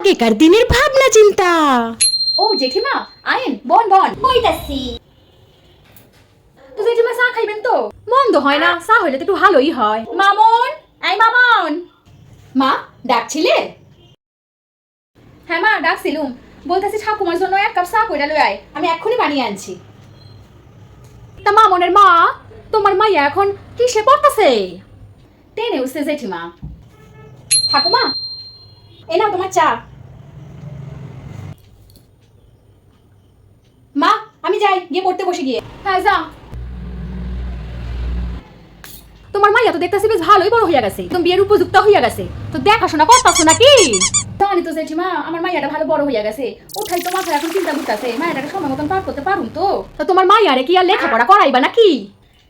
আগেকার দিনের ভাবনা চিন্তা। ও জেঠিমা আইন বন বন কইতাছি। তো জেঠিমা চা খাইবেন তো? মন্দ হয় না, চা হইলে তো একটু ভালোই হয়। মামন, এই মামন। মা ডাকছিলে? হ্যাঁ মা ডাকছিলুম। বলতেছি ঠাকুমার জন্য এক কাপ চা কইরা লই আয়, আমি এক্ষুনি বানিয়ে আনছি। তা মামনের মা, তোমার মাইয়া এখন কিসে পড়তাছে? টেনে উঠছে জেঠিমা। ঠাকুমা এই নাও তোমার চা। মা আমি যাই, গিয়ে পড়তে বসে গিয়ে। হ্যাঁ যা। তোমার মাইয়া তো দেখতেছি বেশ ভালোই বড় হইয়া গেছে, তুমি বিয়ের উপযুক্ত হইয়া গেছে, তো দেখাশোনা করতেছো নাকি? জানি তো জেঠিমা, আমার মাইয়াটা ভালো বড় হইয়া গেছে, ওঠাই তো মাথায় এখন চিন্তা করতেছে মাইয়াটাকে সময় মতন পার করতে পারুম তো। তো তোমার মাইয়ারে কি আর লেখাপড়া করাইবা নাকি?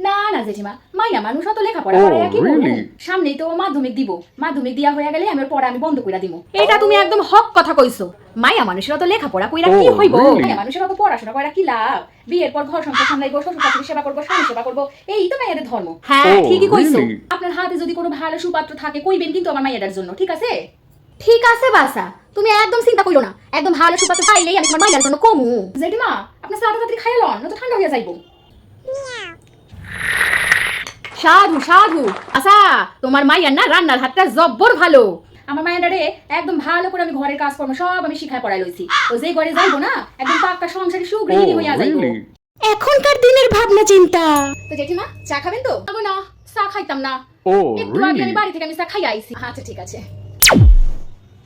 না না জেঠিমা, মাইয়া মানুষ অত লেখাপড়া করাইয়া কি করব? সামনেই তো মাধ্যমিক দিব, মাধ্যমিক দিয়া হইয়া গেলে আমি পড়া আমি বন্ধ কইরা দিব। এটা তুমি একদম হক কথা কইছো। মাইয়া মানুষের অত লেখাপড়া কইরা কি হইব? মাইয়া মানুষের অত পড়াশোনা কইরা কি লাভ? বিয়ের পর ঘর সংসার সামলাইবো, শ্বশুর শাশুড়ি সেবা করবো, স্বামী সেবা করবো, এই তো মাইয়াদের ধর্ম। হ্যাঁ ঠিকই কইছো। আপনার হাতে যদি কোনো ভালো সুপাত্র থাকে কইবেন কিন্তু আমার মাইয়াটার জন্য, ঠিক আছে? ঠিক আছে বাসা, তুমি একদম চিন্তা কইরো না, একদম ভালো সুপাত্র পাইলেই আমি তোমার মাইয়ার জন্য কমু। জেঠিমা আপনি চাটা তাড়াতাড়ি খাইয়া লন, না তো ঠান্ডা হইয়া যাইবো। সাধু সাধু। আচ্ছা তোমার মাইয়ার না রান্নার হাতটা জব্বর ভালো। আমার মাইয়াটারে একদম ভালো করে আমি ঘরের কাজকর্ম সব আমি শিখায় পড়াই লইছি। ও যে ঘরে যাইবো না একদম পাক্কা সংসারী সুগৃহিণী হইয়া যাইবো। এখনকার দিনের ভাবনা চিন্তা। তো জেঠিমা চা খাবেন তো? না চা খাইতাম না, একটু আগে আমি বাড়ি থেকে আমি চা খাই আইছি। আচ্ছা ঠিক আছে।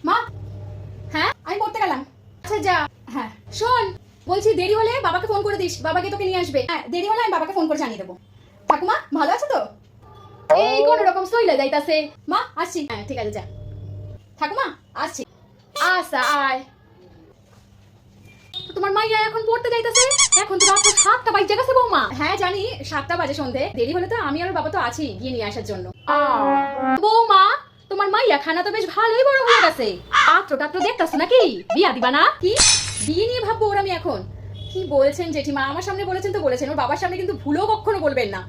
মা হ্যাঁ আমি পড়তে গেলাম। আচ্ছা যা। হ্যাঁ শোন, বলছি দেরি হলে বাবাকে ফোন করে দিস, বাবাকে তোকে নিয়ে আসবে। হ্যাঁ দেরি হলে আমি বাবাকে ফোন করে জানিয়ে দেবো। ঠাকুমা ভালো আছো তো? এই কোন রকম সইলা যাইতাছে। মা আসছি। হ্যাঁ ঠিক আছে যা। ঠাকুমা আসছি। আচ্ছা আয়। তোমার মাইয়া এখন পড়তে যাইতাছে, এখন তো রাত 7টা বাজে গেছে বৌমা। হ্যাঁ জানি 7টা বাজে সন্ধে, দেরি হলে তো আমি আর বাবা তো আছি গিয়ে নিয়ে আসার জন্য। বৌমা তোমার মাইয়া খানা তো বেশ ভালোই বড় হয়ে গেছে, পাত্রটা তো দেখতাছো নাকি? বিয়া দিবা না কি? বিয়ে নিয়ে ভাববো ওর আমি এখন। কি বলছেন জেঠিমা? আমার সামনে বলেছেন তো বলেছেন, ওর বাবার সামনে কিন্তু ভুলেও কখনো বলবেন না।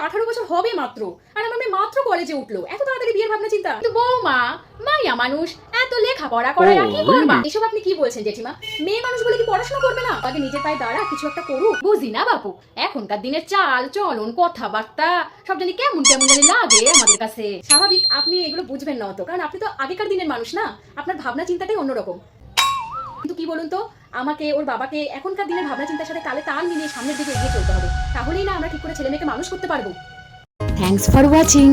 18 বছর হবে মাত্র, আর আমার মেয়ে মাত্র কলেজে উঠলো, এত তাড়াতাড়ি বিয়ের ভাবনা চিন্তা? কিন্তু বৌমা মাইয়া মানুষ এত লেখাপড়া করায় কি করবা? এসব আপনি কি বলছেন জেঠিমা? মেয়ে মানুষ বলে কি পড়াশোনা করবে না? আগে নিজের পায়ে দাঁড়া, কিছু একটা করুক। বুঝি না বাপু, এখনকার দিনের চাল চলন কথাবার্তা সব জানি কেমন কেমন জানি লাগে আমাদের কাছে। স্বাভাবিক আপনি এগুলো বুঝবেন না অত, কারণ আপনি তো আগেকার দিনের মানুষ না, আপনার ভাবনা চিন্তাটাই অন্যরকম। কিন্তু কি বলুন তো, আমাকে ওর বাবাকে এখনকার দিনের ভাবনা চিন্তার সাথে তালে তাল মিলিয়ে সামনের দিকে এগিয়ে চলতে হবে, তাহলেই না আমরা ঠিক করে ছেলে মেয়েকে মানুষ করতে পারবো। Thanks for watching.